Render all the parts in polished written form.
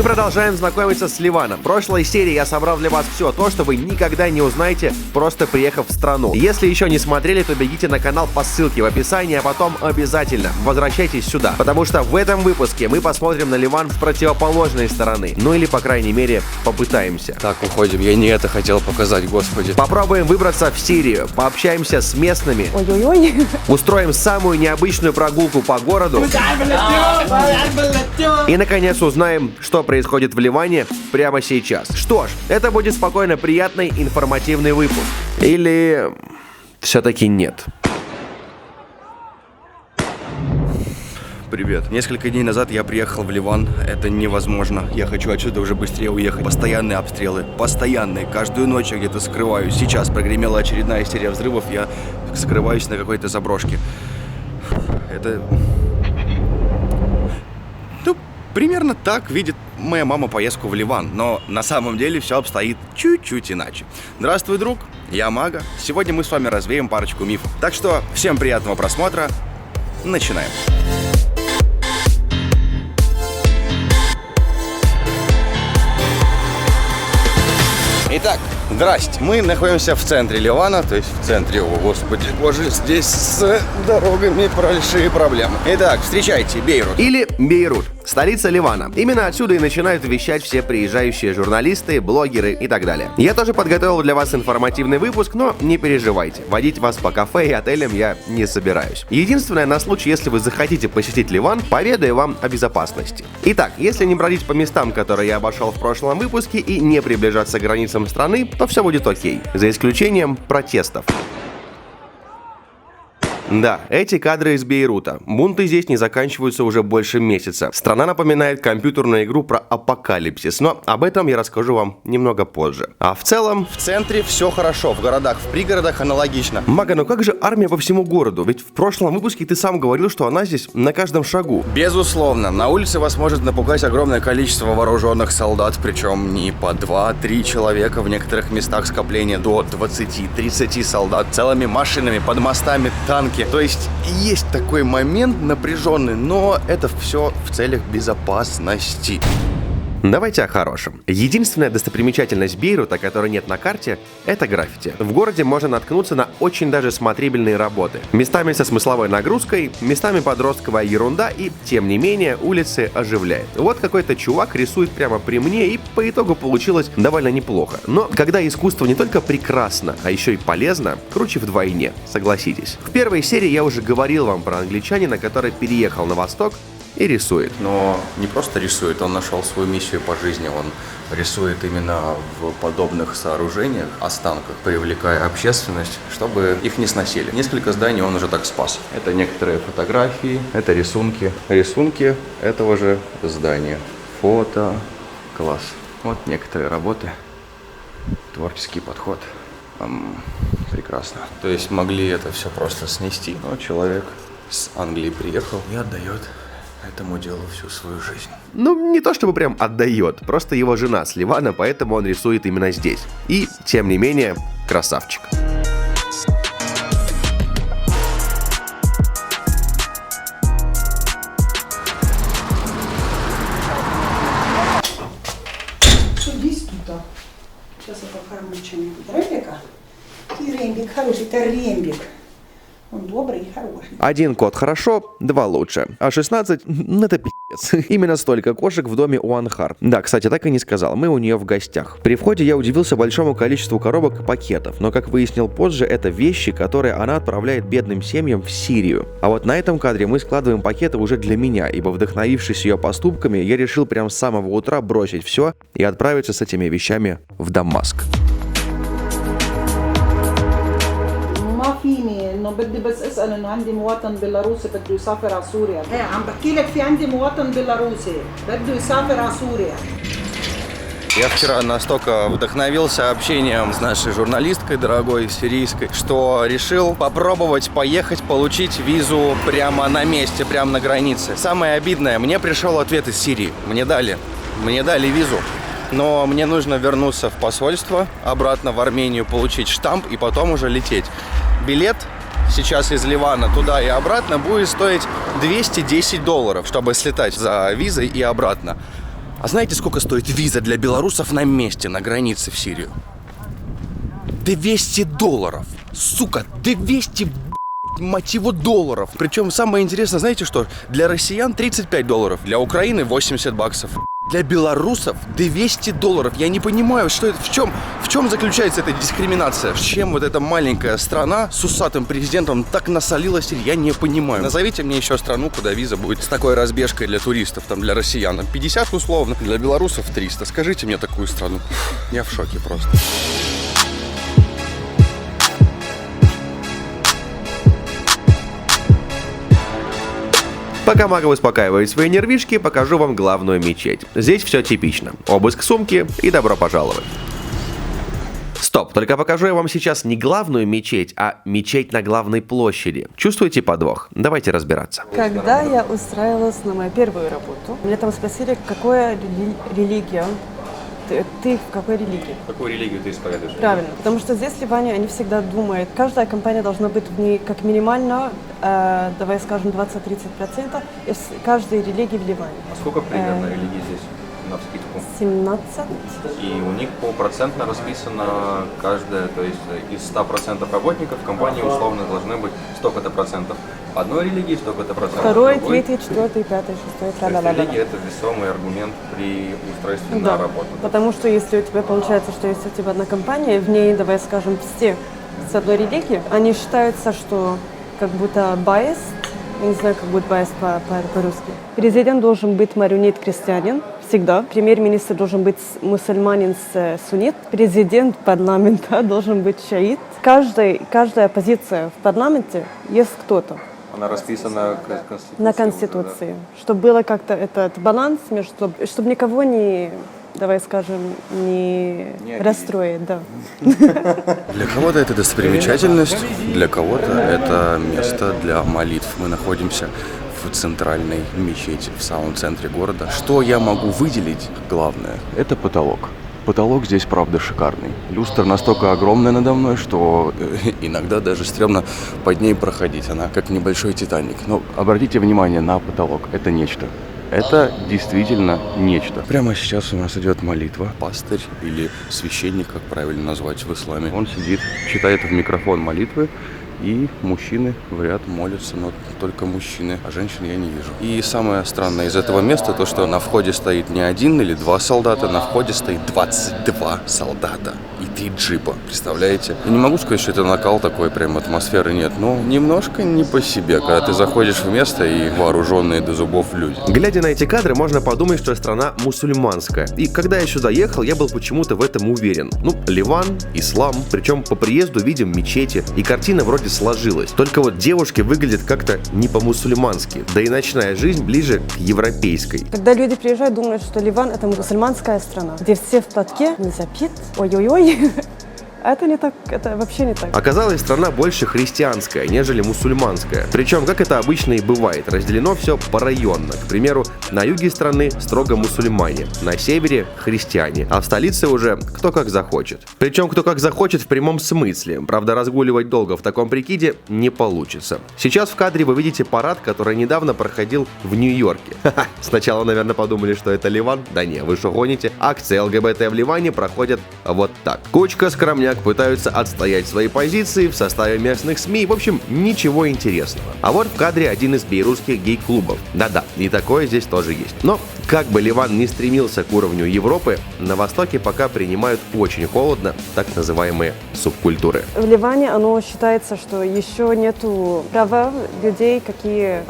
Мы продолжаем знакомиться с Ливаном. В прошлой серии я собрал для вас все то, что вы никогда не узнаете, просто приехав в страну. Если еще не смотрели, то бегите на канал по ссылке в описании, а потом обязательно возвращайтесь сюда, потому что в этом выпуске мы посмотрим на Ливан с противоположной стороны. Ну или, по крайней мере, попытаемся. Так, уходим. Я не это хотел показать, господи. Попробуем выбраться в Сирию, пообщаемся с местными, устроим самую необычную прогулку по городу и, наконец, узнаем, что происходит в Ливане прямо сейчас. Что ж, это будет спокойно приятный информативный выпуск. Или все-таки нет? Привет. Несколько дней назад я приехал в Ливан. Это невозможно. Я хочу отсюда уже быстрее уехать. Постоянные обстрелы. Постоянные. Каждую ночь я где-то скрываюсь. Сейчас прогремела очередная серия взрывов. Я скрываюсь на какой-то заброшке. Это... Ну, примерно так видит моя мама поездку в Ливан. Но на самом деле все обстоит чуть-чуть иначе. Здравствуй, друг. Я Мага. Сегодня мы с вами развеем парочку мифов. Так что всем приятного просмотра. Начинаем. Итак, здрасте. Мы находимся в центре Ливана, то есть в центре, о господи, боже, здесь с дорогами большие проблемы. Итак, встречайте, Бейрут. Или Бейрут, столица Ливана. Именно отсюда и начинают вещать все приезжающие журналисты, блогеры и так далее. Я тоже подготовил для вас информативный выпуск, но не переживайте, водить вас по кафе и отелям я не собираюсь. Единственное, на случай, если вы захотите посетить Ливан, поведаю вам о безопасности. Итак, если не бродить по местам, которые я обошел в прошлом выпуске, и не приближаться к границам страны, то все будет окей, за исключением протестов. Да, эти кадры из Бейрута. Бунты здесь не заканчиваются уже больше месяца. Страна напоминает компьютерную игру про апокалипсис, но об этом я расскажу вам немного позже. А в целом... В центре все хорошо, в городах, в пригородах аналогично. Мага, ну как же армия по всему городу? Ведь в прошлом выпуске ты сам говорил, что она здесь на каждом шагу. Безусловно, на улице вас может напугать огромное количество вооруженных солдат, причем не по 2-3 человека, в некоторых местах скопления до 20-30 солдат, целыми машинами, под мостами, танки. То есть есть такой момент напряженный, но это все в целях безопасности. Давайте о хорошем. Единственная достопримечательность Бейрута, которой нет на карте, это граффити. В городе можно наткнуться на очень даже смотрибельные работы. Местами со смысловой нагрузкой, местами подростковая ерунда, и, тем не менее, улицы оживляет. Вот какой-то чувак рисует прямо при мне, и по итогу получилось довольно неплохо. Но когда искусство не только прекрасно, а еще и полезно, круче вдвойне, согласитесь. В первой серии я уже говорил вам про англичанина, который переехал на восток и рисует. Но не просто рисует, он нашел свою миссию по жизни, он рисует именно в подобных сооружениях, останках, привлекая общественность, чтобы их не сносили. Несколько зданий он уже так спас. Это некоторые фотографии, это рисунки этого же здания. Фото, класс. Вот некоторые работы, творческий подход. Прекрасно. То есть могли это все просто снести, но человек с Англии приехал и отдает этому делу всю свою жизнь. Ну, не то чтобы прям отдает, просто его жена с Ливана, поэтому он рисует именно здесь. И, тем не менее, красавчик. Что здесь тут-то? Сейчас я покормлю чем-нибудь. Рембика? И рембик хороший, это рембик. Он добрый и хороший. Один кот хорошо, два лучше. А 16 это пи***ц. Именно столько кошек в доме у Анхар. Да, кстати, так и не сказал, мы у нее в гостях. При входе я удивился большому количеству коробок и пакетов, но, как выяснил позже, это вещи, которые она отправляет бедным семьям в Сирию. А вот на этом кадре мы складываем пакеты уже для меня, ибо, вдохновившись ее поступками, я решил прямо с самого утра бросить все и отправиться с этими вещами в Дамаск. انه بدي بس اسال انه عندي مواطن بيلاروسي بده يسافر على سوريا. ايه عم بحكي لك في عندي مواطن بيلاروسي بده يسافر على سوريا. Я вчера настолько вдохновился общением с нашей журналисткой дорогой, сирийской, что решил попробовать поехать получить визу прямо на месте, прямо на границе. Самое обидное, мне пришел ответ из Сирии. Мне дали визу, но мне нужно вернуться в посольство, обратно в Армению, получить штамп и потом уже лететь. Билет сейчас из Ливана туда и обратно будет стоить $210, чтобы слетать за визой и обратно. А знаете, сколько стоит виза для белорусов на месте, на границе в Сирию? $200. Сука, 200, мать его, долларов. Причем самое интересное, знаете что? Для россиян $35, для Украины $80. Для белорусов $200. Я не понимаю, что это, в чем заключается эта дискриминация? Чем вот эта маленькая страна с усатым президентом так насолилась, я не понимаю. Назовите мне еще страну, куда виза будет с такой разбежкой для туристов, там, для россиян. 50 условно, для белорусов 300. Скажите мне такую страну. Я в шоке просто. Пока Мага успокаивает свои нервишки, покажу вам главную мечеть. Здесь все типично. Обыск сумки и добро пожаловать. Стоп, только покажу я вам сейчас не главную мечеть, а мечеть на главной площади. Чувствуете подвох? Давайте разбираться. Когда я устраивалась на мою первую работу, меня там спросили, какая религия. Ты в какой религии? Какую религию ты исповедуешь? Правильно, потому что здесь в Ливане они всегда думают, каждая компания должна быть в ней как минимально, давай скажем, 20-30% из каждой религии в Ливане. А сколько примерно религий здесь, навскидку? 17. И у них процентно расписано каждая, то есть из 100% работников в компании условно должны быть столько-то процентов одной религии, столько-то процентов Второй, другой. третий, четвертый, пятый, шестой, То есть религия – это весомый аргумент при устройстве да, на работу. потому что если у тебя получается, что есть у тебя одна компания, в ней, давай скажем, все с одной религии, они считаются, что как будто biased, я не знаю, как будет biased по-русски. Президент должен быть марионет-крестьянин, всегда. Премьер-министр должен быть мусульманин с суннит. Президент парламента должен быть шиит. Каждая позиция в парламенте есть кто-то. Она расписана На Конституции. Да? Чтобы было как-то этот баланс, чтобы никого не, давай скажем, не расстроить. Да. Для кого-то это достопримечательность, для кого-то это место для молитв. Мы находимся в центральной мечети, в самом центре города. Что я могу выделить? Главное, это потолок. Потолок здесь, правда, шикарный. Люстра настолько огромная надо мной, что иногда даже стрёмно под ней проходить. Она как небольшой Титаник. Но обратите внимание на потолок. Это нечто. Это действительно нечто. Прямо сейчас у нас идет молитва. Пастырь или священник, как правильно назвать в исламе. Он сидит, читает в микрофон молитвы. И мужчины в ряд молятся, но только мужчины, а женщин я не вижу. И самое странное из этого места, то что на входе стоит не один или два солдата, на входе стоит 22 солдата и 3 джипа. Представляете? Я не могу сказать, что это накал такой, прям атмосферы нет, но немножко не по себе, когда ты заходишь в место и вооруженные до зубов люди. Глядя на эти кадры, можно подумать, что страна мусульманская. И когда я сюда ехал, я был почему-то в этом уверен. Ливан, ислам, причем по приезду видим мечети, и картина вроде сложилась. Только вот девушки выглядят как-то не по-мусульмански, да и ночная жизнь ближе к европейской. Когда люди приезжают, думают, что Ливан – это мусульманская страна, где все в платке, нельзя пить, ой-ой-ой. Это не так, это вообще не так. Оказалось, страна больше христианская, нежели мусульманская. Причем, как это обычно и бывает, разделено все порайонно. К примеру, на юге страны строго мусульмане, на севере христиане, а в столице уже кто как захочет. Причем кто как захочет в прямом смысле. Правда, разгуливать долго в таком прикиде не получится. Сейчас в кадре вы видите парад, который недавно проходил в Нью-Йорке. Ха-ха, сначала, наверное, подумали, что это Ливан. Да не, вы что гоните? Акции ЛГБТ в Ливане проходят вот так. Кучка скромняк пытаются отстоять свои позиции в составе местных СМИ. В общем, ничего интересного. А вот в кадре один из бейрутских гей-клубов. Да-да, и такое здесь тоже есть. Но, как бы Ливан не стремился к уровню Европы, на Востоке пока принимают очень холодно так называемые субкультуры. В Ливане оно считается, что еще нету права людей, какие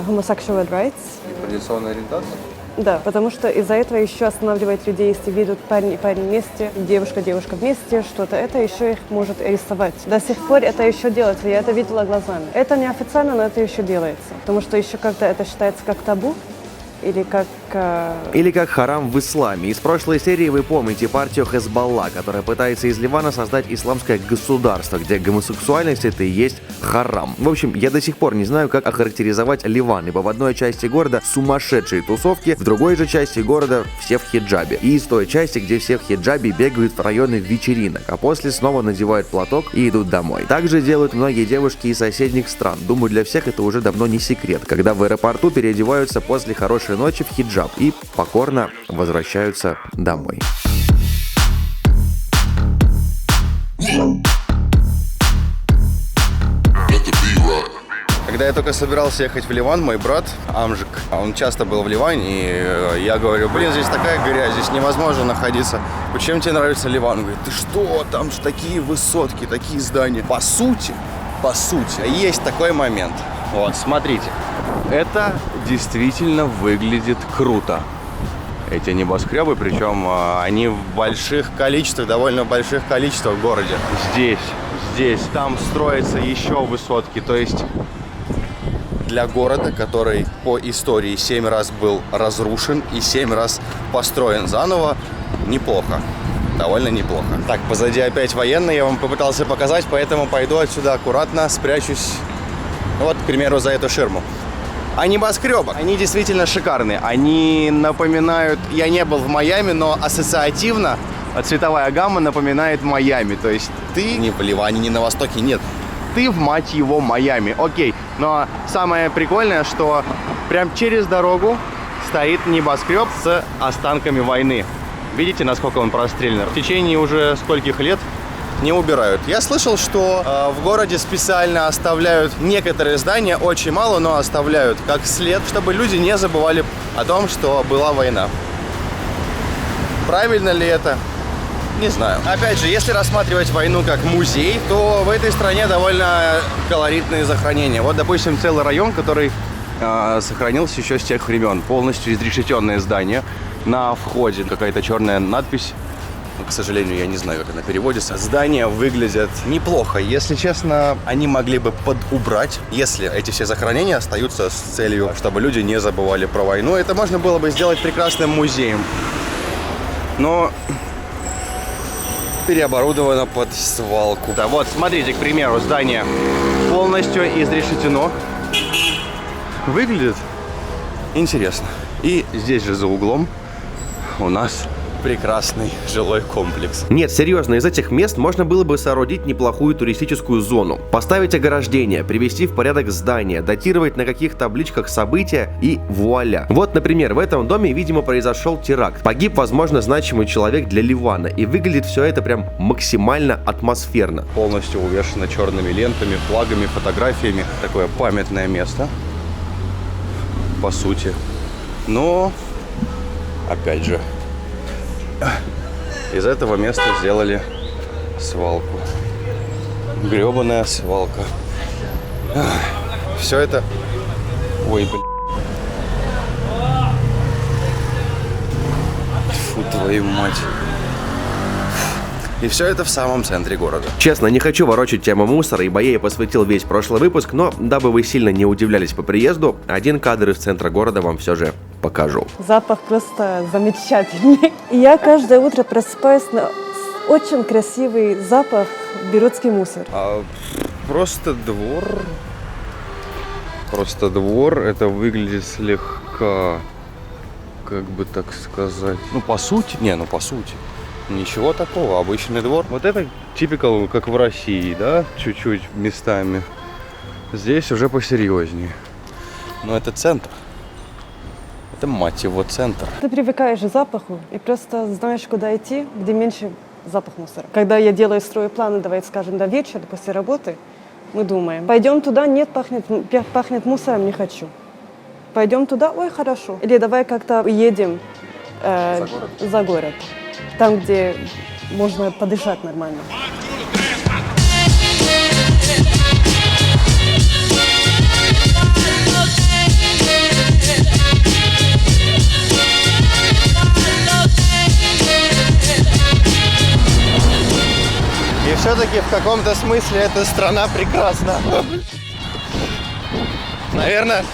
homosexual rights. Традиционная ориентация? Да, потому что из-за этого еще останавливает людей, если видят парень вместе, девушка вместе, что-то. Это еще их может арестовать. До сих пор это еще делается, я это видела глазами. Это неофициально, но это еще делается. Потому что еще как-то это считается как табу. Или как харам в исламе. Из прошлой серии вы помните партию Хезболла, которая пытается из Ливана создать исламское государство, где гомосексуальность это и есть харам. В общем, я до сих пор не знаю, как охарактеризовать Ливан, ибо в одной части города сумасшедшие тусовки, в другой же части города все в хиджабе. И из той части, где все в хиджабе, бегают в районы вечеринок, а после снова надевают платок и идут домой. Также делают многие девушки из соседних стран. Думаю, для всех это уже давно не секрет, когда в аэропорту переодеваются после хорошей хорошей ночи в хиджаб и покорно возвращаются домой. Когда я только собирался ехать в Ливан, мой брат Амжик, он часто был в Ливане, и я говорю, блин, здесь такая грязь, здесь невозможно находиться. Почему тебе нравится Ливан? Он говорит, ты что, там же такие высотки, такие здания. По сути, есть такой момент. Вот, смотрите, это действительно выглядит круто. Эти небоскребы, причем они в больших количествах, довольно больших количествах в городе. Здесь, там строятся еще высотки, то есть для города, который по истории 7 раз был разрушен и 7 раз построен заново, неплохо. Довольно неплохо. Так, позади опять военные, я вам попытался показать, поэтому пойду отсюда аккуратно, спрячусь, вот, к примеру, за эту ширму. А небоскребы, они действительно шикарные. Они напоминают, я не был в Майами, но ассоциативно цветовая гамма напоминает Майами. То есть ты не в Ливане, не на Востоке, нет. Ты в, мать его, Майами. Окей, но самое прикольное, что прям через дорогу стоит небоскреб с останками войны. Видите, насколько он прострелен? В течение уже скольких лет не убирают. Я слышал, что в городе специально оставляют некоторые здания, очень мало, но оставляют как след, чтобы люди не забывали о том, что была война. Правильно ли это? Не знаю. Опять же, если рассматривать войну как музей, то в этой стране довольно колоритные захоронения. Вот, допустим, целый район, который сохранился еще с тех времен. Полностью изрешетенное здание. На входе какая-то черная надпись. Но, к сожалению, я не знаю, как она переводится. Здания выглядят неплохо. Если честно, они могли бы подубрать, если эти все захоронения остаются с целью, чтобы люди не забывали про войну. Это можно было бы сделать прекрасным музеем. Но переоборудовано под свалку. Да, вот, смотрите, к примеру, здание полностью изрешетено. Выглядит интересно. И здесь же за углом у нас прекрасный жилой комплекс. Нет, серьезно, из этих мест можно было бы соорудить неплохую туристическую зону, поставить ограждения, привести в порядок здания, датировать на каких табличках события и вуаля. Вот, например, в этом доме, видимо, произошел теракт. Погиб, возможно, значимый человек для Ливана, и выглядит все это прям максимально атмосферно. Полностью увешано черными лентами, флагами, фотографиями. Такое памятное место, по сути. Но, опять же, из этого места сделали свалку. Гребаная свалка. Все это... Ой, блин. Фу, твою мать. И все это в самом центре города. Честно, не хочу ворочать тему мусора, ибо я ей посвятил весь прошлый выпуск, но дабы вы сильно не удивлялись по приезду, один кадр из центра города вам все же покажу. Запах просто замечательный. И я каждое утро просыпаюсь на очень красивый запах бейрутский мусор. Просто двор, это выглядит слегка, как бы так сказать, по сути. Ничего такого, обычный двор. Вот это типикал, как в России, да, чуть-чуть местами. Здесь уже посерьезнее. Но это центр. Это, мать его, центр. Ты привыкаешь к запаху и просто знаешь, куда идти, где меньше запах мусора. Когда я строю планы, давайте скажем, до вечера, после работы, мы думаем, пойдем туда, нет, пахнет мусором, не хочу. Пойдем туда, ой, хорошо. Или давай как-то едем за город. Там, где можно подышать нормально. И все-таки в каком-то смысле эта страна прекрасна. Наверное,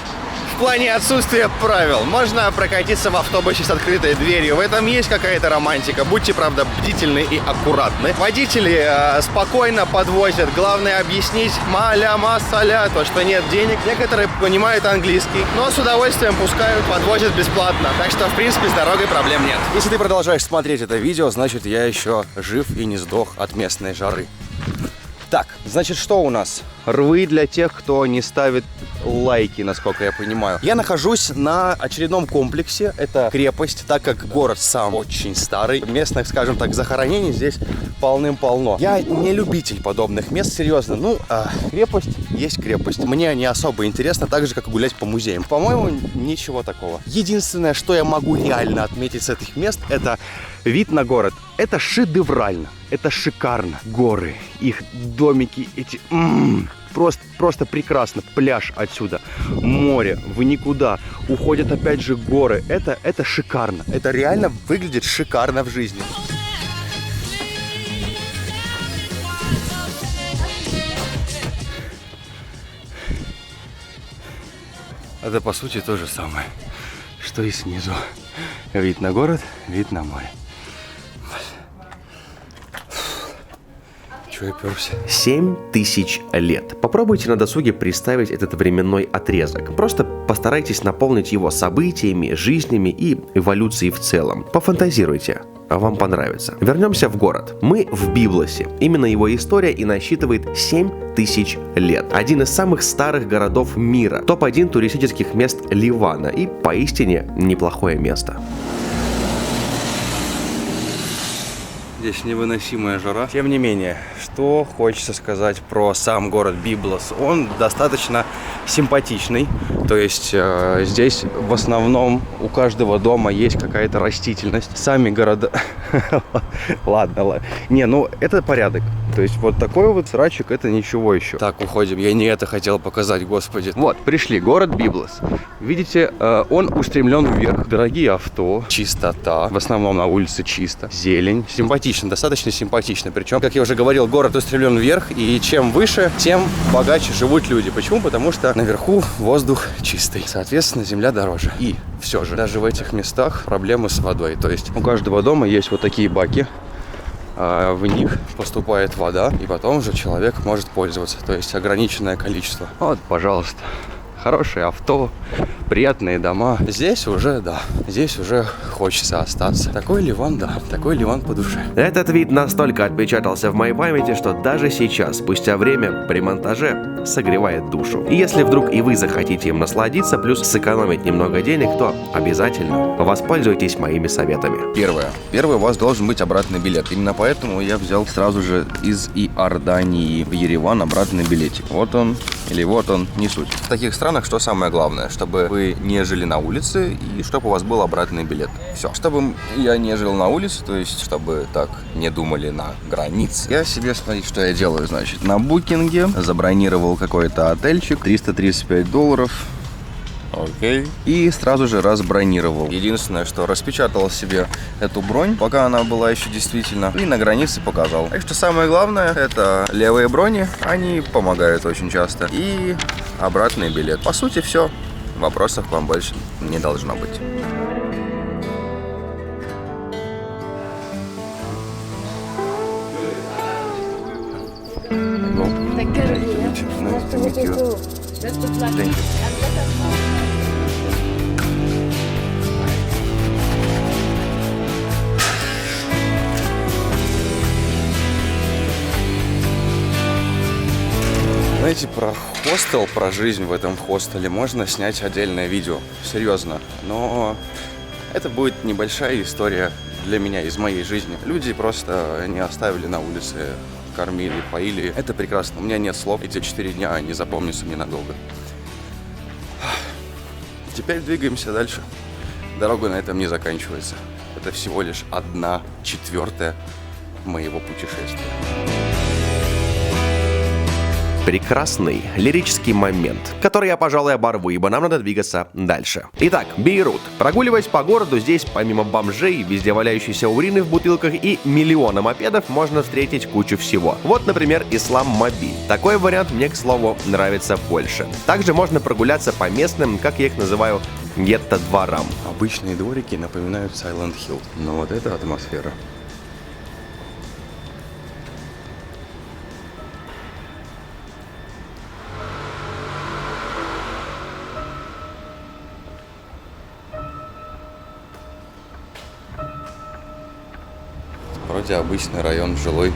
в плане отсутствия правил. Можно прокатиться в автобусе с открытой дверью. В этом есть какая-то романтика. Будьте, правда, бдительны и аккуратны. Водители спокойно подвозят. Главное объяснить маля масаля, то, что нет денег. Некоторые понимают английский, но с удовольствием пускают, подвозят бесплатно. Так что, в принципе, с дорогой проблем нет. Если ты продолжаешь смотреть это видео, значит, я еще жив и не сдох от местной жары. Так, значит, что у нас? рвы для тех, кто не ставит лайки, насколько я понимаю. Я нахожусь на очередном комплексе. Это крепость, так как город сам очень старый. Местных, скажем так, захоронений здесь полным-полно. Я не любитель подобных мест, серьезно. Ну, крепость есть крепость. Мне не особо интересно, так же, как и гулять по музеям. По-моему, ничего такого. Единственное, что я могу реально отметить с этих мест, это вид на город. Это шедеврально. Это шикарно. Горы, их домики, эти... Просто прекрасно. Пляж отсюда, море, в никуда. Уходят опять же горы. Это шикарно. Это реально выглядит шикарно в жизни. Это по сути то же самое, что и снизу. Вид на город, вид на море. Чего я перся? 7000 лет. Попробуйте на досуге представить этот временной отрезок. Просто постарайтесь наполнить его событиями, жизнями и эволюцией в целом. Пофантазируйте. А вам понравится. Вернемся в город. Мы в Библосе. Именно его история и насчитывает 7000 лет. Один из самых старых городов мира. Топ-1 туристических мест Ливана. И поистине неплохое место. Здесь невыносимая жара. Тем не менее, что хочется сказать про сам город Библос. Он достаточно симпатичный. То есть здесь в основном у каждого дома есть какая-то растительность. Сами города... Ладно. Не, ну это порядок. То есть вот такой вот срачик, это ничего еще. Так, уходим. Я не это хотел показать, господи. Вот, пришли. Город Библос. Видите, он устремлен вверх. Дорогие авто. Чистота. В основном на улице чисто. Зелень. Симпатично, достаточно симпатично. Причем, как я уже говорил, город устремлен вверх. И чем выше, тем богаче живут люди. Почему? Потому что наверху воздух чистый. Соответственно, земля дороже. И все же, даже в этих местах проблемы с водой. То есть у каждого дома есть вот такие баки. В них поступает вода, и потом уже человек может пользоваться. То есть ограниченное количество. Вот, пожалуйста. Хорошее авто, приятные дома. Здесь уже, да, здесь уже хочется остаться. Такой Ливан, да, такой Ливан по душе. Этот вид настолько отпечатался в моей памяти, что даже сейчас, спустя время, при монтаже согревает душу. И если вдруг и вы захотите им насладиться, плюс сэкономить немного денег, то обязательно воспользуйтесь моими советами. Первое, у вас должен быть обратный билет. Именно поэтому я взял сразу же из Иордании в Ереван обратный билетик. Вот он, или вот он, не суть. В таких странах что самое главное, чтобы вы не жили на улице и чтобы у вас был обратный билет. Все. Чтобы я не жил на улице, то есть чтобы так не думали на границе. Я себе, смотрите, что я делаю, значит, на букинге забронировал какой-то отельчик, $335. Окей. И сразу же разбронировал. Единственное, что распечатал себе эту бронь, пока она была еще действительно, и на границе показал. Так что самое главное, это левые брони, они помогают очень часто. И обратный билет. По сути, все. Вопросов к вам больше не должно быть. Знаете, про хостел, про жизнь в этом хостеле можно снять отдельное видео, серьезно. Но это будет небольшая история для меня из моей жизни. Люди просто не оставили на улице, кормили, поили. Это прекрасно, у меня нет слов, эти 4 дня не запомнятся мне надолго. Теперь двигаемся дальше. Дорога на этом не заканчивается. Это всего лишь 1/4 моего путешествия. Прекрасный лирический момент, который я, пожалуй, оборву, ибо нам надо двигаться дальше. Итак, Бейрут. Прогуливаясь по городу, здесь помимо бомжей, везде валяющейся урины в бутылках и миллиона мопедов, можно встретить кучу всего. Вот, например, Ислам Моби. Такой вариант мне, к слову, нравится больше. Также можно прогуляться по местным, как я их называю, гетто-дворам. Обычные дворики напоминают Silent Hill, но вот эта атмосфера. Вроде обычный район жилой.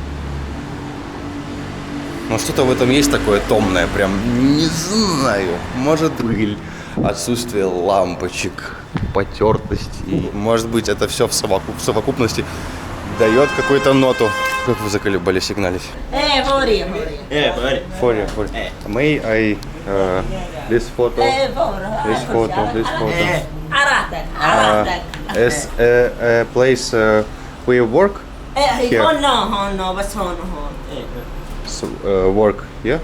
Но что-то в этом есть такое томное, прям не знаю. Может, пыль, отсутствие лампочек, потертость. И, может быть, это все в совокупности дает какую-то ноту. Как вы заколебали сигналить? For you. May I this photo? This photo. As a place we work? Here. هون بس هون. So, work, yeah?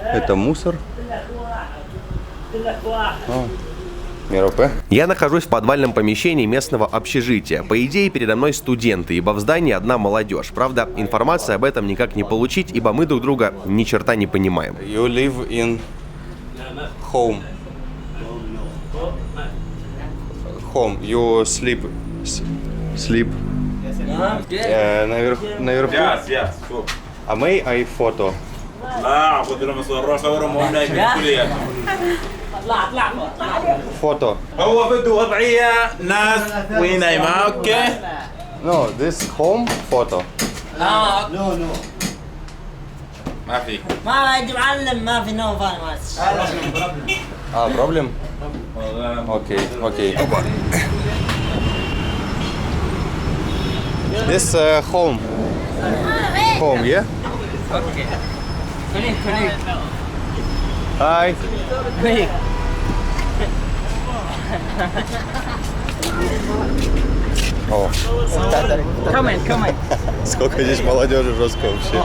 Это мусор. Меропе. Я нахожусь в подвальном помещении местного общежития. По идее, передо мной студенты, ибо в здании одна молодежь. Правда, информации об этом никак не получить, ибо мы друг друга ни черта не понимаем. You live in home. Home. You sleep. Sleep. Наверху. Yes. А may I photo? خذ لهم صور صورهم وهم نايمين بالكلية. Photo. هو بده وضعية ناس وهي نايمة اوكي. No, this home photo. ما في. ما بدي معلم ما في نو فايماس. Problem? Okay. This home. Home, yeah? اوكي. كونيك. Hi. О, Come. сколько здесь молодежи жестко вообще.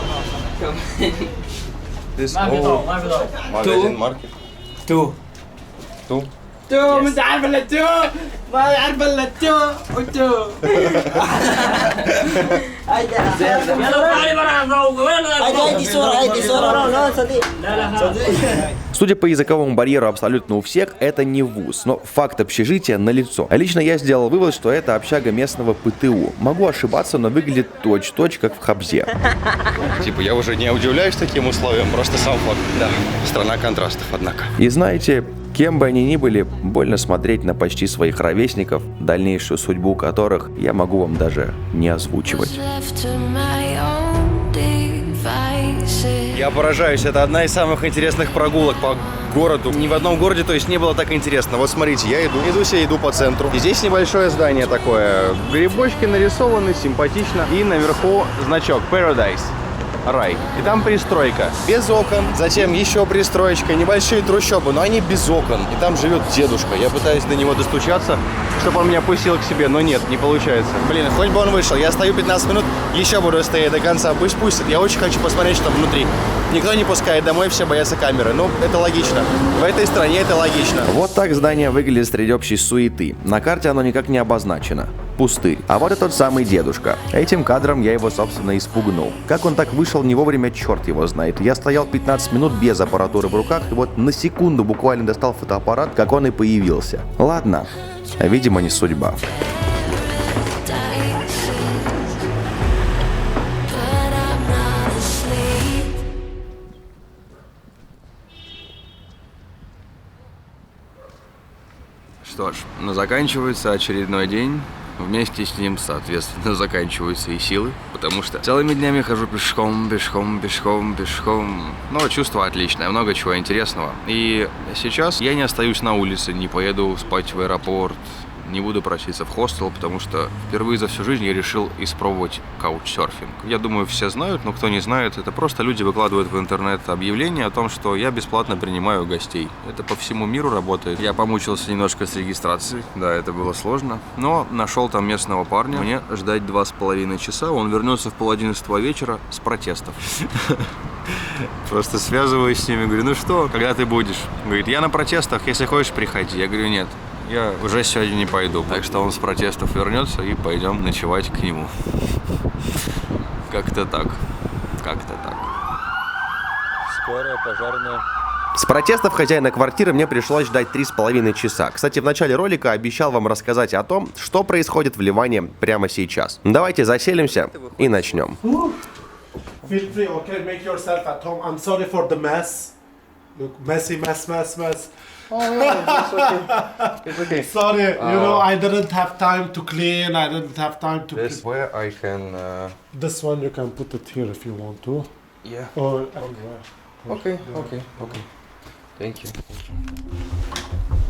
This магазин, маркет. تو مش عارف الا تو ما عارف الا تو وتو هيدي صورة صديق. Судя по языковому барьеру абсолютно у всех, это не вуз, но факт общежития налицо. Лично я сделал вывод, что это общага местного ПТУ. Могу ошибаться, но выглядит точь-в-точь, как в Хабзе. Типа я уже не удивляюсь таким условиям, просто сам факт. Да, страна контрастов, однако. И знаете, кем бы они ни были, больно смотреть на почти своих ровесников, дальнейшую судьбу которых я могу вам даже не озвучивать. Я поражаюсь, это одна из самых интересных прогулок по городу. Ни в одном городе, то есть, не было так интересно. Вот смотрите, я иду по центру. И здесь небольшое здание такое. Грибочки нарисованы, симпатично. И наверху значок Paradise. Рай. И там пристройка. Без окон. Затем еще пристроечка. Небольшие трущобы, но они без окон. И там живет дедушка. Я пытаюсь до него достучаться, чтобы он меня пустил к себе, но нет, не получается. Блин, хоть бы он вышел. Я стою 15 минут, еще буду стоять до конца. Пусть пустит. Я очень хочу посмотреть, что внутри. Никто не пускает домой, все боятся камеры. Ну, это логично. В этой стране это логично. Вот так здание выглядит среди общей суеты. На карте оно никак не обозначено. Пустырь. А вот и тот самый дедушка. Этим кадром я его, собственно, испугнул. Как он так вышел не вовремя, черт его знает. Я стоял 15 минут без аппаратуры в руках, и вот на секунду буквально достал фотоаппарат, как он и появился. Ладно, видимо, не судьба. Что ж, заканчивается очередной день. Вместе с ним, соответственно, заканчиваются и силы, потому что целыми днями хожу пешком. Но чувство отличное, много чего интересного. И сейчас я не остаюсь на улице, не поеду спать в аэропорт, не буду проситься в хостел, потому что впервые за всю жизнь я решил испробовать каучсерфинг. Я думаю, все знают, но кто не знает, это просто люди выкладывают в интернет объявление о том, что я бесплатно принимаю гостей. Это по всему миру работает. Я помучился немножко с регистрацией, да, это было сложно, но нашел там местного парня. Мне ждать 2,5 часа, он вернется в 10:30 вечера с протестов. Просто связываюсь с ними, говорю, ну что, когда ты будешь? Говорит, я на протестах, если хочешь, приходи. Я говорю, нет. Я уже сегодня не пойду. Так что он с протестов вернется и пойдем ночевать к нему. Как-то так. Скорая пожарная. С протестов хозяина квартиры мне пришлось ждать 3,5 часа. Кстати, в начале ролика обещал вам рассказать о том, что происходит в Ливане прямо сейчас. Давайте заселимся и начнем. Feel free, okay? Make yourself at home. I'm sorry for the mess. Look, messy mess. It's okay. Sorry, you know, I didn't have time to clean. I didn't have time to. This where I can. This one you can put it here if you want to. Yeah. Or Okay. Thank you.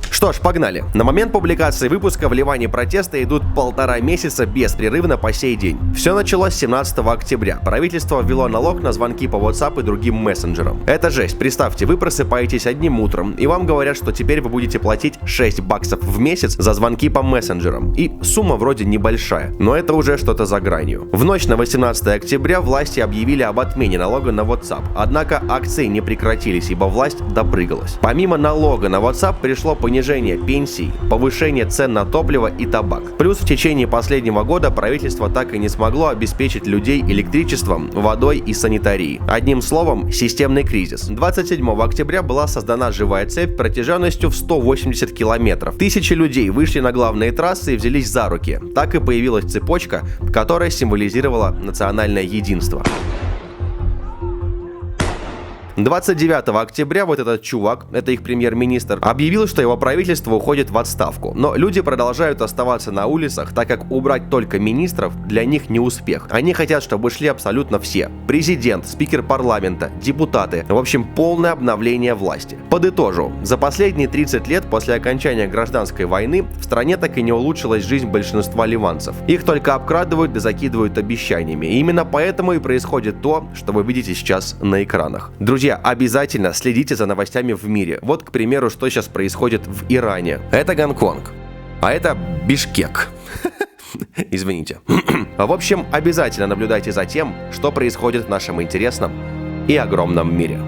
Что ж, погнали. На момент публикации выпуска в Ливане протесты идут 1,5 месяца беспрерывно по сей день. Все началось 17 октября. Правительство ввело налог на звонки по WhatsApp и другим мессенджерам. Это жесть. Представьте, вы просыпаетесь одним утром, и вам говорят, что теперь вы будете платить $6 в месяц за звонки по мессенджерам. И сумма вроде небольшая, но это уже что-то за гранью. В ночь на 18 октября власти объявили об отмене налога на WhatsApp. Однако акции не прекратились, ибо власть допрыгалась. Помимо налога на WhatsApp пришло понижение пенсий, повышение цен на топливо и табак. Плюс в течение последнего года правительство так и не смогло обеспечить людей электричеством, водой и санитарией. Одним словом, системный кризис. 27 октября была создана живая цепь протяженностью в 180 километров. Тысячи людей вышли на главные трассы и взялись за руки. Так и появилась цепочка, которая символизировала национальное единство. 29 октября вот этот чувак, это их премьер-министр, объявил, что его правительство уходит в отставку. Но люди продолжают оставаться на улицах, так как убрать только министров для них не успех. Они хотят, чтобы шли абсолютно все. Президент, спикер парламента, депутаты. В общем, полное обновление власти. Подытожу. За последние 30 лет после окончания гражданской войны в стране так и не улучшилась жизнь большинства ливанцев. Их только обкрадывают да закидывают обещаниями. И именно поэтому и происходит то, что вы видите сейчас на экранах. Друзья, обязательно следите за новостями в мире. Вот, к примеру, что сейчас происходит в Иране. Это Гонконг. А это Бишкек. Извините. В общем, обязательно наблюдайте за тем, что происходит в нашем интересном и огромном мире.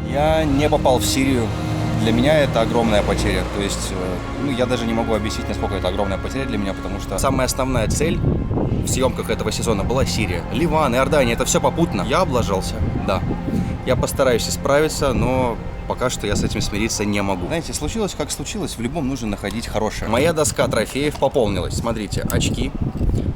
Я не попал в Сирию. Для меня это огромная потеря. То есть, я даже не могу объяснить, насколько это огромная потеря для меня, потому что самая основная цель в съемках этого сезона была Сирия. Ливан, Иордания, это все попутно. Я облажался, да. Я постараюсь исправиться, но пока что я с этим смириться не могу. Знаете, случилось как случилось, в любом нужно находить хорошее. Моя доска трофеев пополнилась. Смотрите, очки.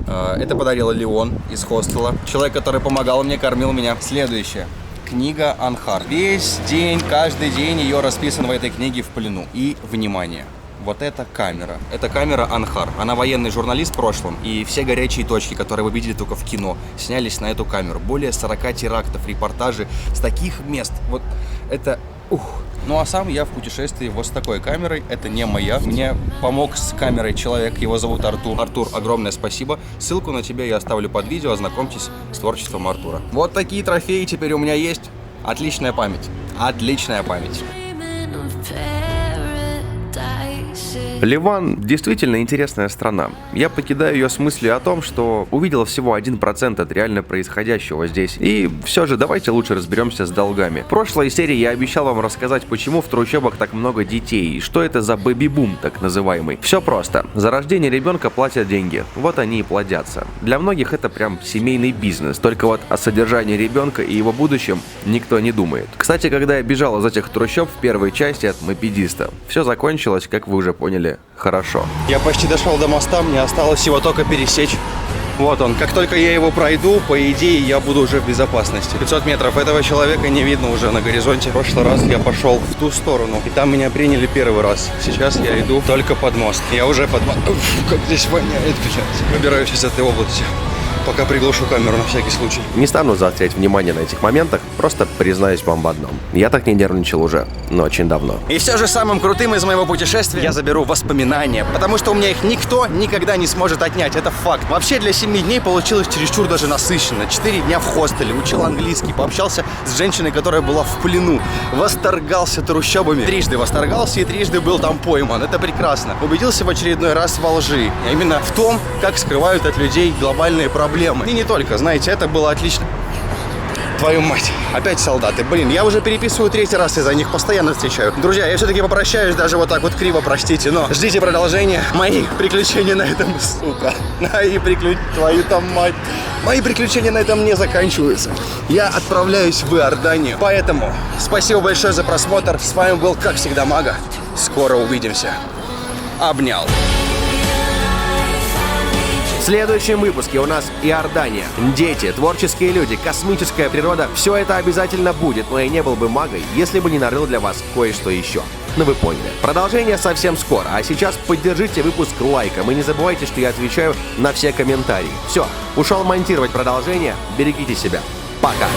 Это подарила Леон из хостела. Человек, который помогал мне, кормил меня. Следующее. Книга Анхар. Весь день, каждый день ее расписан в этой книге в плену. И, внимание, вот эта камера. Это камера Анхар. Она военный журналист в прошлом. И все горячие точки, которые вы видели только в кино, снялись на эту камеру. Более 40 терактов, репортажи с таких мест. Вот это... Ну а сам я в путешествии вот с такой камерой. Это не моя. Мне помог с камерой человек. Его зовут Артур. Артур, огромное спасибо. Ссылку на тебя я оставлю под видео. Ознакомьтесь с творчеством Артура. Вот такие трофеи теперь у меня есть. Отличная память. Отличная память. Ливан действительно интересная страна. Я покидаю ее с мыслью о том, что увидел всего 1% от реально происходящего здесь. И все же давайте лучше разберемся с долгами. В прошлой серии я обещал вам рассказать, почему в трущобах так много детей и что это за бэби-бум так называемый. Все просто. За рождение ребенка платят деньги. Вот они и плодятся. Для многих это прям семейный бизнес. Только вот о содержании ребенка и его будущем никто не думает. Кстати, когда я бежал из этих трущоб в первой части от мопедиста, все закончилось, как вы уже поняли, хорошо. Я почти дошел до моста, мне осталось его только пересечь. Вот он. Как только я его пройду, по идее, я буду уже в безопасности. 500 метров. Этого человека не видно уже на горизонте. В прошлый раз я пошел в ту сторону, и там меня приняли первый раз. Сейчас я иду только под мост. Я уже под мост. Как здесь воняет. Выбираюсь из этой области. Пока приглушу камеру на всякий случай. Не стану заострять внимание на этих моментах, просто признаюсь вам в одном. Я так не нервничал уже, но очень давно. И все же самым крутым из моего путешествия я заберу воспоминания, потому что у меня их никто никогда не сможет отнять, это факт. Вообще для 7 дней получилось чересчур даже насыщенно. 4 дня в хостеле, учил английский, пообщался с женщиной, которая была в плену, восторгался трущобами. Трижды восторгался и трижды был там пойман, это прекрасно. Убедился в очередной раз во лжи, а именно в том, как скрывают от людей глобальные проблемы. И не только, знаете, это было отлично. Твою мать, опять солдаты. Блин, я уже переписываю 3-й раз, из-за них постоянно встречаю. Друзья, я все-таки попрощаюсь, даже вот так вот криво, простите, но ждите продолжения. Мои приключения на этом, сука. Твою там мать. Мои приключения на этом не заканчиваются. Я отправляюсь в Иорданию. Поэтому спасибо большое за просмотр. С вами был, как всегда, Мага. Скоро увидимся. Обнял. В следующем выпуске у нас Иордания. Дети, творческие люди, космическая природа – все это обязательно будет, но я не был бы магой, если бы не нарыл для вас кое-что еще. Ну вы поняли. Продолжение совсем скоро, а сейчас поддержите выпуск лайком и не забывайте, что я отвечаю на все комментарии. Все, ушел монтировать продолжение, берегите себя. Пока.